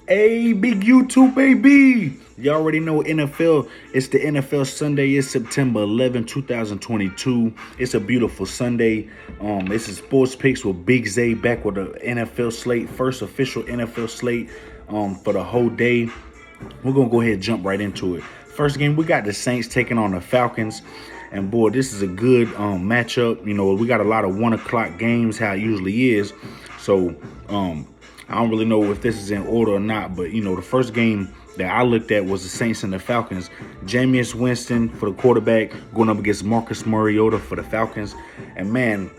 Hey, big YouTube, baby. You already know NFL. It's the NFL Sunday. It's September 11, 2022. It's a beautiful Sunday. This is Sports Picks with Big Zay back with the NFL slate. First official NFL slate for the whole day. We're going to go ahead and jump right into it. First game, we got the Saints taking on the Falcons. And, boy, this is a good matchup. You know, we got a lot of 1 o'clock games, how it usually is. So, I don't really know if this is in order or not, but, you know, the first game that I looked at was the Saints and the Falcons. Jameis Winston for the quarterback going up against Marcus Mariota for the Falcons. And, man,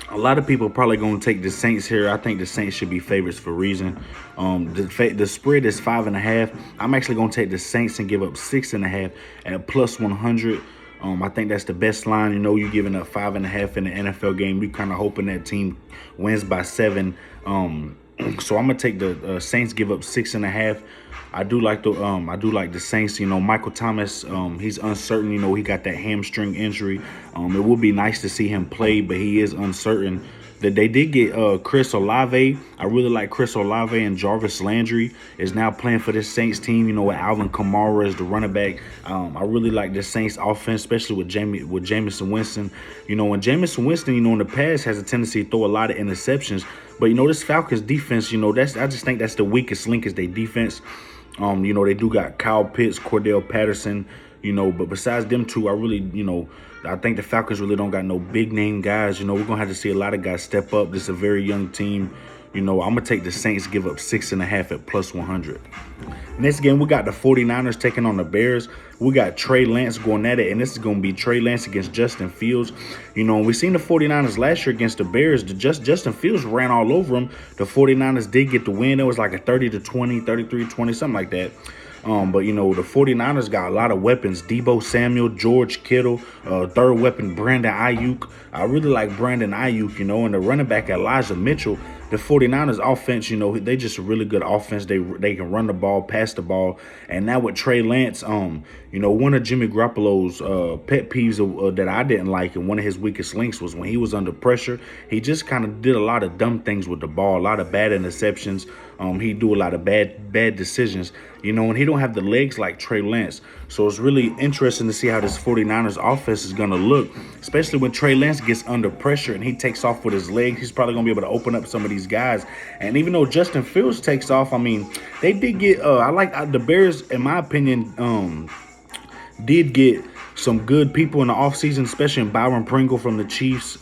a lot of people are probably going to take the Saints here. I think the Saints should be favorites for a reason. The spread is 5.5. I'm actually going to take the Saints and give up 6.5 at plus 100. I think that's the best line. You know, you're giving up 5.5 in the NFL game. You're kind of hoping that team wins by 7. So I'm gonna take the Saints. Give up 6.5. I do like the Saints. You know, Michael Thomas. He's uncertain. You know, he got that hamstring injury. It would be nice to see him play, but he is uncertain. That they did get Chris Olave. I really like Chris Olave, and Jarvis Landry is now playing for this Saints team. You know, with Alvin Kamara as the running back. I really like the Saints offense, especially with Jameis Winston. You know, when Jameis Winston, you know, in the past has a tendency to throw a lot of interceptions. But, you know, this Falcons defense, you know, I just think that's the weakest link is their defense. You know, they do got Kyle Pitts, Cordell Patterson, you know, but besides them two, I think the Falcons really don't got no big name guys. You know, we're going to have to see a lot of guys step up. This is a very young team. You know, I'm going to take the Saints, give up 6.5 at plus 100. Next game, we got the 49ers taking on the Bears. We got Trey Lance going at it, and this is going to be Trey Lance against Justin Fields. You know, we seen the 49ers last year against the Bears. Justin Fields ran all over them. The 49ers did get the win. It was like a 30-20, 33-20, something like that. But, you know, the 49ers got a lot of weapons. Debo Samuel, George Kittle, third weapon, Brandon Ayuk. I really like Brandon Ayuk, you know, and the running back, Elijah Mitchell. The 49ers offense, you know, they just a really good offense. They can run the ball, pass the ball. And now with Trey Lance, you know, one of Jimmy Garoppolo's pet peeves that I didn't like and one of his weakest links was when he was under pressure, he just kind of did a lot of dumb things with the ball, a lot of bad interceptions. He do a lot of bad decisions, you know, and he don't have the legs like Trey Lance. So it's really interesting to see how this 49ers offense is going to look, especially when Trey Lance gets under pressure and he takes off with his legs. He's probably going to be able to open up some of these guys. And even though Justin Fields takes off, I mean, they did get I like the Bears, in my opinion, did get some good people in the offseason, especially in Byron Pringle from the Chiefs.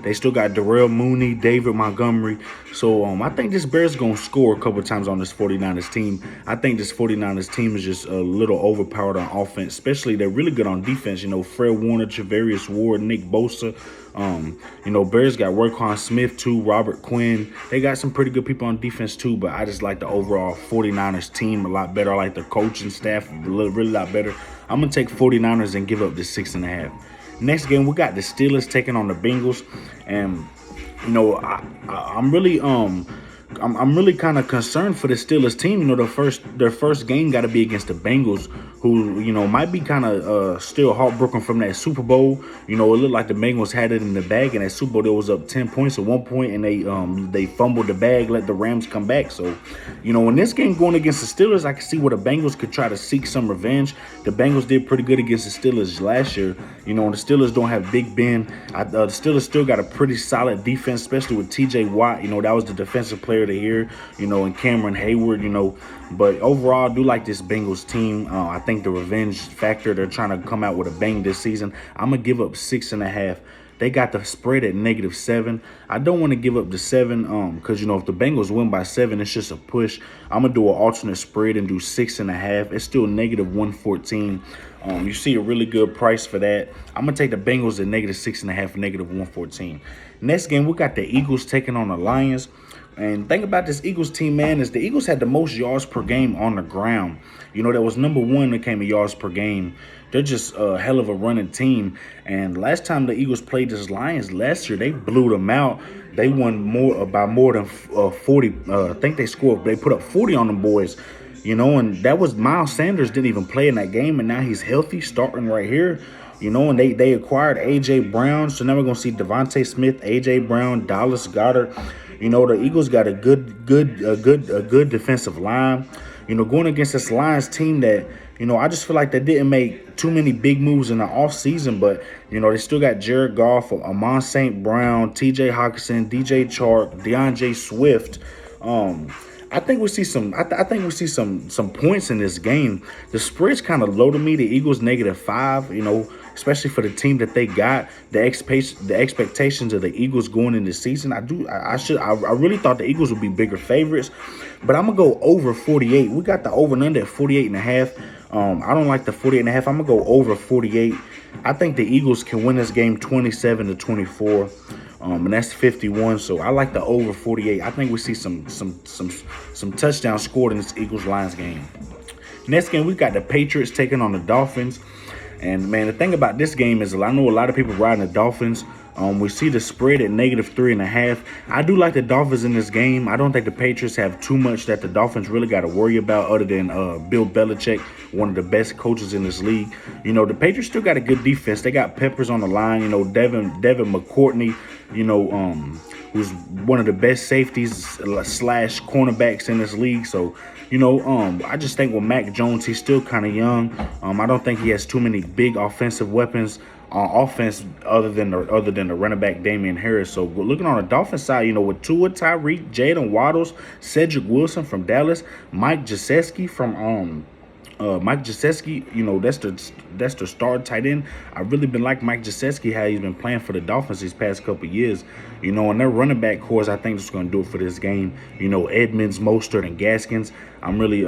They still got Darrell Mooney, David Montgomery. So I think this Bears going to score a couple times on this 49ers team. I think this 49ers team is just a little overpowered on offense, especially they're really good on defense. You know, Fred Warner, Charvarius Ward, Nick Bosa. You know, Bears got Workhorn Smith too, Robert Quinn. They got some pretty good people on defense too, but I just like the overall 49ers team a lot better. I like the coaching staff really a lot better. I'm going to take 49ers and give up the 6.5. Next game, we got the Steelers taking on the Bengals. And, you know, I'm really kind of concerned for the Steelers team. You know, their first game got to be against the Bengals, who, you know, might be kind of still heartbroken from that Super Bowl. You know, it looked like the Bengals had it in the bag in that Super Bowl. They was up 10 points at one point, and they fumbled the bag, let the Rams come back. So, you know, in this game going against the Steelers, I can see where the Bengals could try to seek some revenge. The Bengals did pretty good against the Steelers last year. You know, and the Steelers don't have Big Ben. The Steelers still got a pretty solid defense, especially with T.J. Watt. You know, that was the defensive player of the year, you know, and Cameron Hayward, you know. But overall, I do like this Bengals team. I think the revenge factor, they're trying to come out with a bang this season. I'm going to give up 6.5. They got the spread at -7. I don't want to give up the 7 because, you know, if the Bengals win by 7, it's just a push. I'm going to do an alternate spread and do 6.5. It's still -114. You see a really good price for that. I'm going to take the Bengals at -6.5, -114. Next game, we got the Eagles taking on the Lions. And thing about this Eagles team, man, is the Eagles had the most yards per game on the ground. You know, that was number 1 that came in yards per game. They're just a hell of a running team. And last time the Eagles played this Lions last year, they blew them out. They won by more than 40. I think they put up 40 on them boys. You know, and that was Miles Sanders didn't even play in that game, and now he's healthy, starting right here. You know, and they acquired A.J. Brown, so now we're going to see Devontae Smith, A.J. Brown, Dallas Goedert. The Eagles got a good defensive line. Going against this Lions team that, I just feel like they didn't make too many big moves in the offseason, but, they still got Jared Goff, Amon St. Brown, TJ Hawkinson, DJ Chark, DeAndre Swift. I think we see some. I think we see some points in this game. The spread's kind of low to me. The Eagles -5. Especially for the team that they got. The expectations of the Eagles going into the season. I really thought the Eagles would be bigger favorites, but I'm gonna go over 48. We got the over and under at 48.5. I don't like the 48.5. I'm gonna go over 48. I think the Eagles can win this game 27-24. And that's 51. So I like the over 48. I think we see some touchdowns scored in this Eagles-Lions game. Next game, we got the Patriots taking on the Dolphins. And, man, the thing about this game is I know a lot of people riding the Dolphins. We see the spread at -3.5. I do like the Dolphins in this game. I don't think the Patriots have too much that the Dolphins really got to worry about other than Bill Belichick, one of the best coaches in this league. The Patriots still got a good defense. They got Peppers on the line. Devin McCourtney, who's one of the best safeties / cornerbacks in this league. So, I just think with Mac Jones, he's still kind of young. I don't think he has too many big offensive weapons on offense other than the running back Damian Harris. So looking on the Dolphins side, with Tua, Tyreek, Jaden Waddles, Cedric Wilson from Dallas, Mike Gesicki from that's the star tight end. I've really been like Mike Gesicki, how he's been playing for the Dolphins these past couple of years. And their running back core, I think, is going to do it for this game. Edmonds, Mostert, and Gaskins. I'm really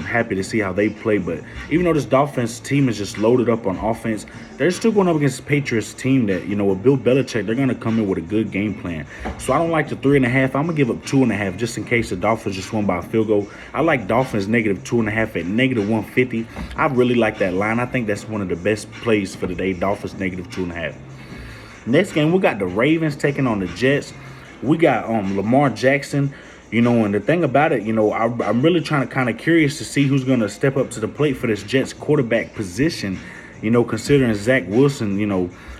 happy to see how they play. But even though this Dolphins team is just loaded up on offense, they're still going up against the Patriots team that, with Bill Belichick, they're going to come in with a good game plan. So I don't like the 3.5. I'm going to give up 2.5 just in case the Dolphins just won by a field goal. I like Dolphins -2.5 at -150. I really like that line. I think that's one of the best plays for the day. Dolphins -2.5. Next game, we got the Ravens taking on the Jets. We got Lamar Jackson. And the thing about it, I'm really trying to kind of curious to see who's going to step up to the plate for this Jets quarterback position. Considering Zach Wilson,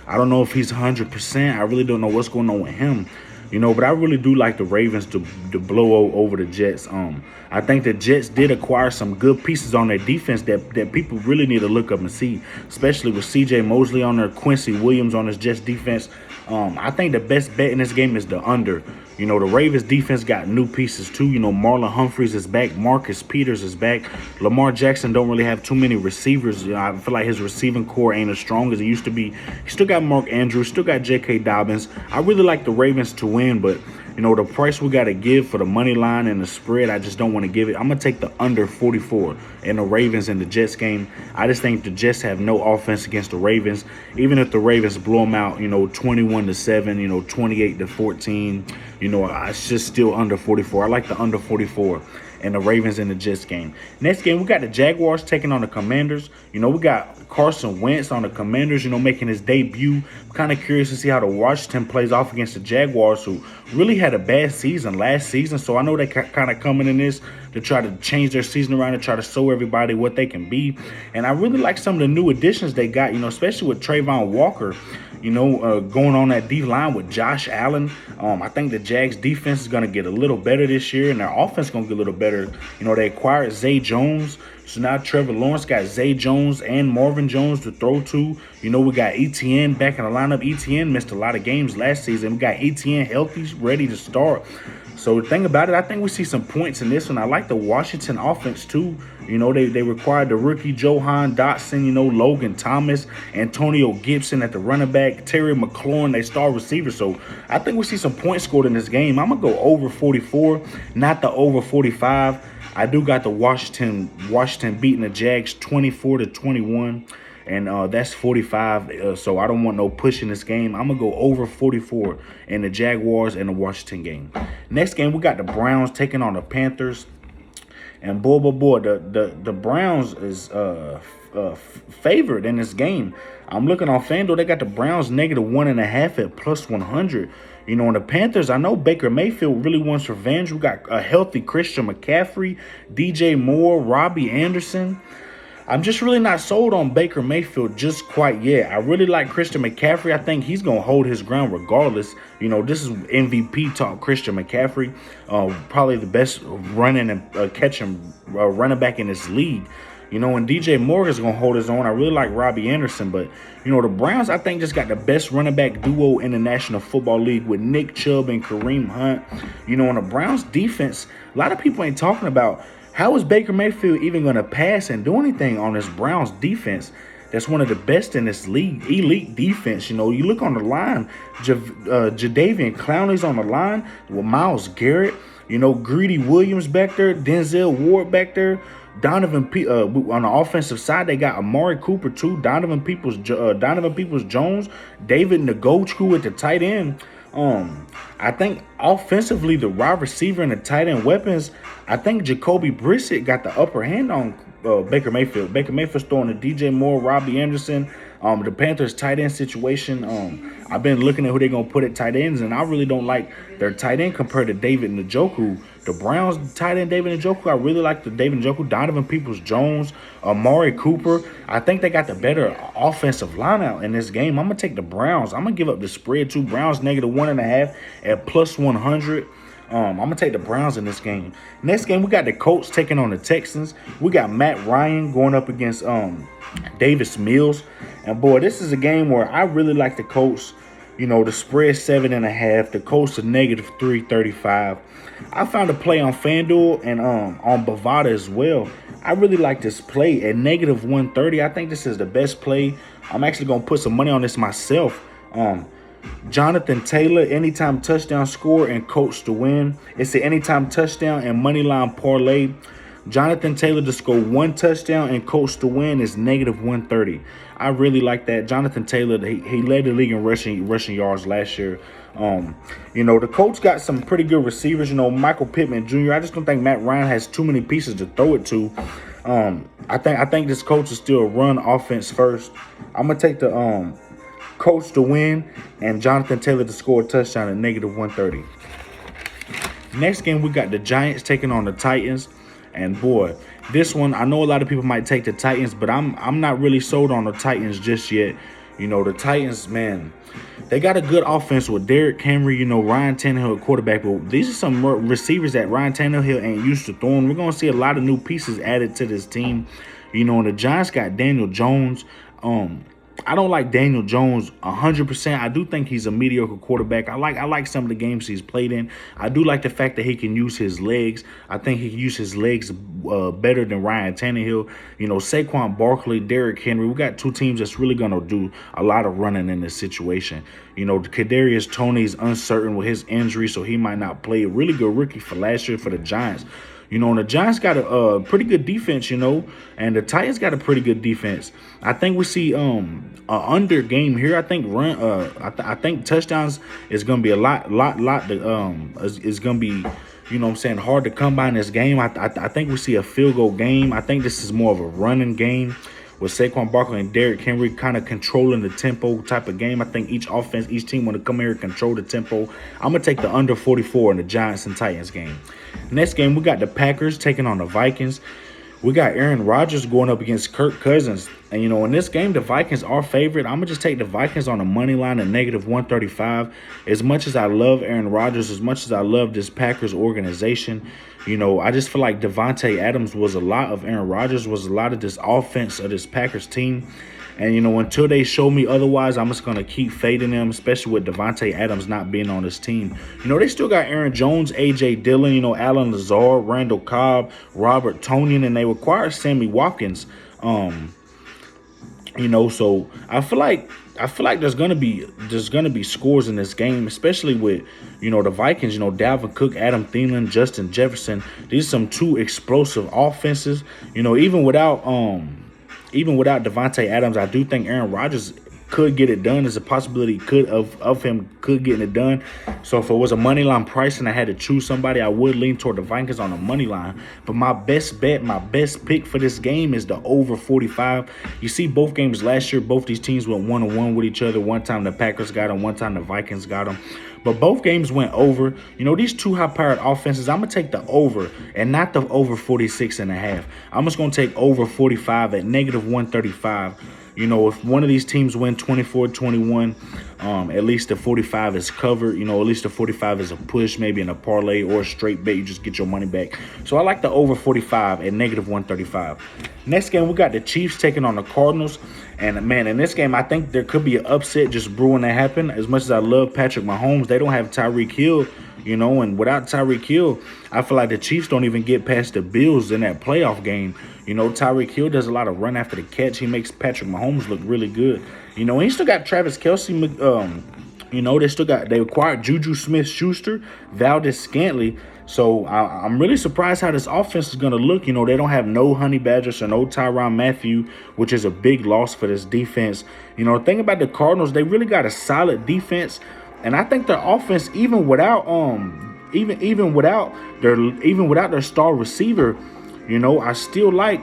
I don't know if he's 100%. I really don't know what's going on with him. But I really do like the Ravens to blow over the Jets. I think the Jets did acquire some good pieces on their defense that people really need to look up and see, especially with C.J. Mosley on there, Quincy Williams on this Jets defense. I think the best bet in this game is the under. The Ravens defense got new pieces too. Marlon Humphreys is back. Marcus Peters is back. Lamar Jackson don't really have too many receivers. I feel like his receiving core ain't as strong as it used to be. He still got Mark Andrews, still got J.K. Dobbins. I really like the Ravens to win, but the price we got to give for the money line and the spread, I just don't want to give it. I'm going to take the under 44 in the Ravens and the Jets game. I just think the Jets have no offense against the Ravens. Even if the Ravens blow them out, 21-7, 28-14, it's just still under 44. I like the under 44 and the Ravens and the Jets game. Next game, we got the Jaguars taking on the Commanders. We got Carson Wentz on the Commanders, making his debut. I'm kind of curious to see how the Washington plays off against the Jaguars, who really had a bad season last season. So I know they kind of coming in this to try to change their season around and try to show everybody what they can be. And I really like some of the new additions they got, especially with Trayvon Walker, going on that D-line with Josh Allen. I think the Jags defense is going to get a little better this year, and their offense is going to get a little better. They acquired Zay Jones. So now Trevor Lawrence got Zay Jones and Marvin Jones to throw to. We got ETN back in the lineup. ETN missed a lot of games last season. We got ETN healthy, ready to start. So the thing about it, I think we see some points in this one. I like the Washington offense too. They required the rookie Johan Dotson, Logan Thomas, Antonio Gibson at the running back, Terry McLaurin, they star receiver. So I think we see some points scored in this game. I'm going to go over 44, not the over 45. I do got the Washington beating the Jags 24-21. And that's 45. So I don't want no push in this game. I'm going to go over 44 in the Jaguars and the Washington game. Next game, we got the Browns taking on the Panthers. And boy, the Browns is favored in this game. I'm looking on FanDuel. They got the Browns -1.5 at +100. And the Panthers, I know Baker Mayfield really wants revenge. We got a healthy Christian McCaffrey, DJ Moore, Robbie Anderson. I'm just really not sold on Baker Mayfield just quite yet. I really like Christian McCaffrey. I think he's going to hold his ground regardless. This is MVP talk. Christian McCaffrey, probably the best running and catching running back in this league. And DJ Morgan's going to hold his own. I really like Robbie Anderson. But, the Browns, I think, just got the best running back duo in the National Football League with Nick Chubb and Kareem Hunt. And the Browns defense, a lot of people ain't talking about how is Baker Mayfield even going to pass and do anything on this Browns defense that's one of the best in this league, elite defense. You look on the line, Jadeveon Clowney's on the line with Myles Garrett, Greedy Williams back there, Denzel Ward back there, Donovan on the offensive side, they got Amari Cooper too, Donovan Peoples-Jones, David Njoku at the tight end. I think offensively, the wide receiver and the tight end weapons, I think Jacoby Brissett got the upper hand on Baker Mayfield. Baker Mayfield's throwing to DJ Moore, Robbie Anderson, the Panthers tight end situation. I've been looking at who they're going to put at tight ends, and I really don't like their tight end compared to David Njoku. The Browns tight end David Njoku, I really like the David Njoku, Donovan Peoples-Jones, Amari Cooper. I think they got the better offensive line out in this game. I'm going to take the Browns. I'm going to give up the spread too. Browns -1.5 at +100. I'm going to take the Browns in this game. Next game, we got the Colts taking on the Texans. We got Matt Ryan going up against Davis Mills. And, boy, this is a game where I really like the Colts. The spread 7.5. The Colts are -335. I found a play on FanDuel and on Bovada as well. I really like this play at -130. I think this is the best play. I'm actually going to put some money on this myself. Jonathan Taylor, anytime touchdown score and Colts to win. It's an anytime touchdown and moneyline parlay. Jonathan Taylor to score 1 touchdown and Colts to win is -130. I really like that. Jonathan Taylor, he led the league in rushing yards last year. The Colts got some pretty good receivers. Michael Pittman Jr. I just don't think Matt Ryan has too many pieces to throw it to. I think this Colts is still run offense first. I'm gonna take the Colts to win and Jonathan Taylor to score a touchdown at -130. Next game, we got the Giants taking on the Titans. And boy, this one, I know a lot of people might take the Titans, but I'm not really sold on the Titans just yet. The Titans, man, they got a good offense with Derrick Henry, Ryan Tannehill at quarterback. But these are some receivers that Ryan Tannehill ain't used to throwing. We're going to see a lot of new pieces added to this team. And the Giants got Daniel Jones. I don't like Daniel Jones 100%. I do think he's a mediocre quarterback. I like some of the games he's played in. I do like the fact that he can use his legs. I think he can use his legs better than Ryan Tannehill. Saquon Barkley, Derrick Henry. We got two teams that's really going to do a lot of running in this situation. Kadarius Toney is uncertain with his injury, so he might not play. A really good rookie for last year for the Giants. And the Giants got a pretty good defense, and the Titans got a pretty good defense. I think we see an under game here. I think I think touchdowns is gonna be a lot is gonna be, hard to come by in this game. I think we see a field goal game. I think this is more of a running game with Saquon Barkley and Derrick Henry kind of controlling the tempo type of game. I think each team want to come here and control the tempo. I'm going to take the under 44 in the Giants and Titans game. Next game, we got the Packers taking on the Vikings. We got Aaron Rodgers going up against Kirk Cousins. And, in this game, the Vikings are favored. I'm going to just take the Vikings on the money line at -135. As much as I love Aaron Rodgers, as much as I love this Packers organization, I just feel like Devontae Adams was a lot of Aaron Rodgers, was a lot of this offense of this Packers team. And, until they show me otherwise, I'm just going to keep fading them, especially with Devontae Adams not being on this team. They still got Aaron Jones, A.J. Dillon, Alan Lazard, Randall Cobb, Robert Tonyan, and they require Sammy Watkins. So I feel like there's gonna be scores in this game, especially with the Vikings. Dalvin Cook, Adam Thielen, Justin Jefferson. These are some two explosive offenses. Even without Devontae Adams, I do think Aaron Rodgers could get it done. There's a possibility of him getting it done. So if it was a money line price and I had to choose somebody, I would lean toward the Vikings on the money line. But my best bet, my best pick for this game is the over 45. You see both games last year, both these teams went 1-1 with each other. One time the Packers got them, one time the Vikings got them. But both games went over. These two high-powered offenses, I'm going to take the over and not the over 46.5. I'm just going to take over 45 at -135. If one of these teams win 24-21, at least the 45 is covered. At least the 45 is a push, maybe in a parlay or a straight bet. You just get your money back. So I like the over 45 at -135. Next game, we got the Chiefs taking on the Cardinals. And, man, in this game, I think there could be an upset just brewing to happen. As much as I love Patrick Mahomes, they don't have Tyreek Hill. And without Tyreek Hill, I feel like the Chiefs don't even get past the Bills in that playoff game. Tyreek Hill does a lot of run after the catch. He makes Patrick Mahomes look really good. And he still got Travis Kelce. They acquired Juju Smith-Schuster, Valdez-Scantling. So I'm really surprised how this offense is going to look. They don't have no Honey Badgers or no Tyrann Mathieu, which is a big loss for this defense. The thing about the Cardinals, they really got a solid defense. And I think their offense, even without their star receiver, I still like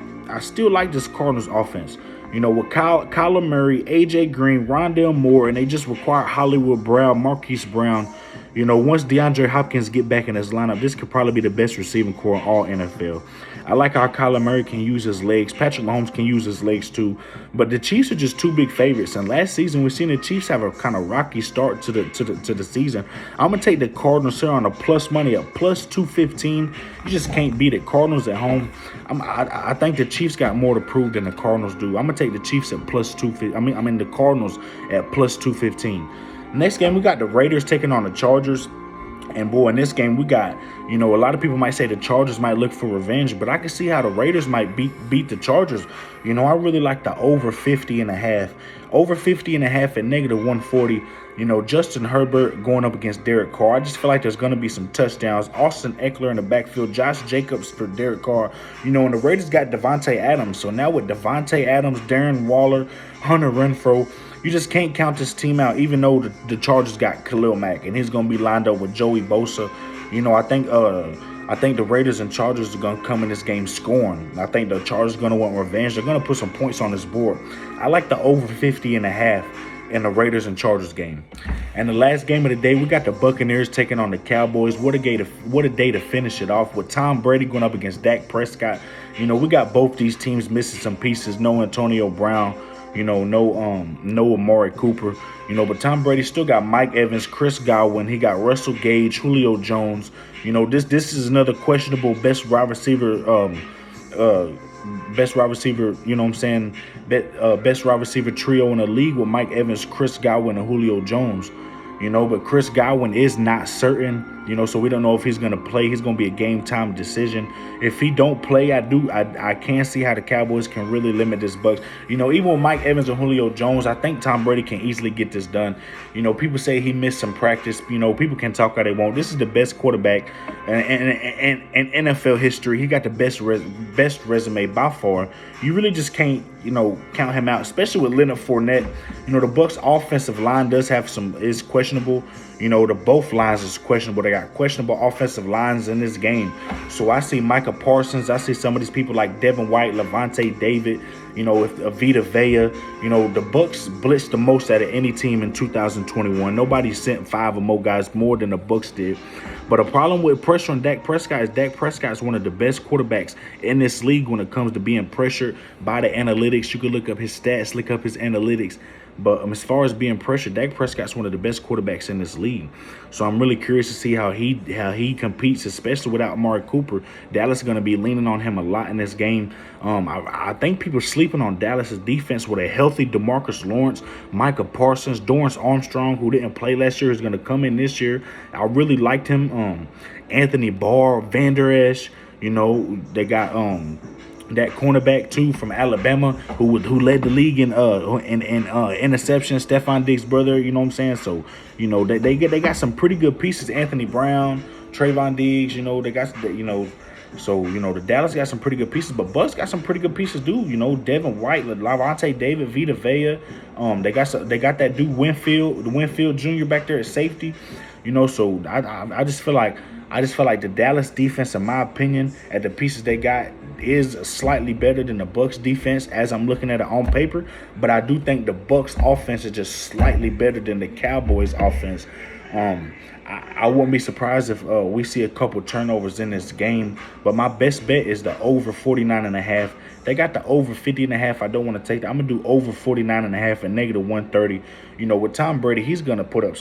this Cardinals offense. With Kyler Murray, AJ Green, Rondale Moore, and they just require Hollywood Brown, Marquise Brown. Once DeAndre Hopkins get back in his lineup, this could probably be the best receiving core in all NFL. I like how Kyler Murray can use his legs. Patrick Mahomes can use his legs too. But the Chiefs are just too big favorites. And last season, we've seen the Chiefs have a kind of rocky start to the season. I'm going to take the Cardinals here on a plus money at plus 215. You just can't beat it. Cardinals at home. I think the Chiefs got more to prove than the Cardinals do. I'm going to take the Chiefs at plus 215. The Cardinals at plus 215. Next game, we got the Raiders taking on the Chargers. And, boy, in this game, we got, a lot of people might say the Chargers might look for revenge, but I can see how the Raiders might beat the Chargers. I really like the over 50.5. Over 50.5 at -140. Justin Herbert going up against Derek Carr. I just feel like there's going to be some touchdowns. Austin Eckler in the backfield. Josh Jacobs for Derek Carr. And the Raiders got Devontae Adams. So now with Devontae Adams, Darren Waller, Hunter Renfrow, you just can't count this team out, even though the Chargers got Khalil Mack, and he's going to be lined up with Joey Bosa. I think the Raiders and Chargers are going to come in this game scoring. I think the Chargers are going to want revenge. They're going to put some points on this board. I like the over 50.5 in the Raiders and Chargers game. And the last game of the day, we got the Buccaneers taking on the Cowboys. What a day to finish it off with Tom Brady going up against Dak Prescott. We got both these teams missing some pieces. No Antonio Brown. No Amari Cooper, but Tom Brady still got Mike Evans, Chris Godwin. He got Russell Gage, Julio Jones. This is another questionable best wide receiver. Best wide receiver trio in the league with Mike Evans, Chris Godwin, and Julio Jones. But Chris Godwin is not certain, so we don't know if he's going to play. He's going to be a game-time decision. If he don't play, I can see how the Cowboys can really limit this Bucs. Even with Mike Evans and Julio Jones, I think Tom Brady can easily get this done. People say he missed some practice. People can talk how they want. This is the best quarterback in NFL history. He got the best resume by far. You really just can't, count him out, especially with Leonard Fournette. The Bucs offensive line is questionable. Both lines is questionable. They got questionable offensive lines in this game. So I see Micah Parsons. I see some of these people like Devin White, Levante David, with Vita Vea. The Bucs blitzed the most out of any team in 2021. Nobody sent 5 or more guys more than the Bucs did. But a problem with pressure on Dak Prescott is Dak Prescott is one of the best quarterbacks in this league when it comes to being pressured by the analytics. You can look up his stats, look up his analytics. But as far as being pressured, Dak Prescott's one of the best quarterbacks in this league. So I'm really curious to see how he competes, especially without Amari Cooper. Dallas is going to be leaning on him a lot in this game. I think people are sleeping on Dallas's defense with a healthy DeMarcus Lawrence, Micah Parsons, Dorrance Armstrong, who didn't play last year, is going to come in this year. I really liked him. Anthony Barr, Van Der Esch. They got that cornerback too from Alabama who led the league in interception, Stephon Diggs' brother. You know what I'm saying? So they got some pretty good pieces. Anthony Brown, Trayvon Diggs. They got So, the Dallas got some pretty good pieces, but Bucs got some pretty good pieces, dude. Devin White, Levante David, Vita Vea. They got that dude Winfield Jr. back there at safety. So I just feel like the Dallas defense, in my opinion, at the pieces they got, is slightly better than the Bucs defense as I'm looking at it on paper. But I do think the Bucs offense is just slightly better than the Cowboys offense. I wouldn't be surprised if we see a couple turnovers in this game, but my best bet is the over 49.5. They got the over 50.5. I don't want to take that. I'm going to do over 49.5 and negative 130. You know, with Tom Brady, he's going to put up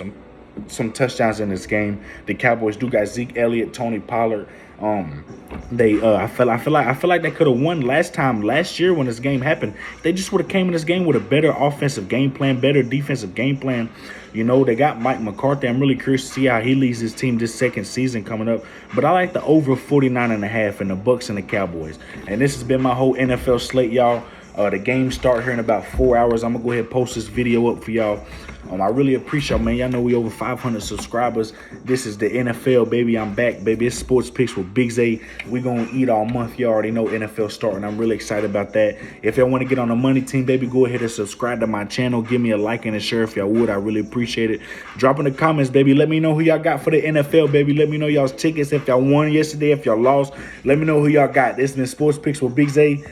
some touchdowns in this game. The Cowboys do got Zeke Elliott, Tony Pollard. I feel like they could have won last year when this game happened. They just would have came in this game with a better offensive game plan, better defensive game plan. You know, they got Mike McCarthy. I'm really curious to see how he leads his team this second season coming up. But I like the over 49.5 in the Bucs and the Cowboys. And this has been my whole NFL slate, y'all. The games start here in about 4 hours. I'm going to go ahead and post this video up for y'all. I really appreciate y'all, man. Y'all know we over 500 subscribers. This is the NFL, baby. I'm back, baby. It's Sports Picks with Big Zay. We're going to eat all month. You already know NFL starting. I'm really excited about that. If y'all want to get on the money team, baby, go ahead and subscribe to my channel. Give me a like and a share if y'all would. I really appreciate it. Drop in the comments, baby. Let me know who y'all got for the NFL, baby. Let me know y'all's tickets. If y'all won yesterday, if y'all lost, let me know who y'all got. This has been Sports Picks with Big Zay.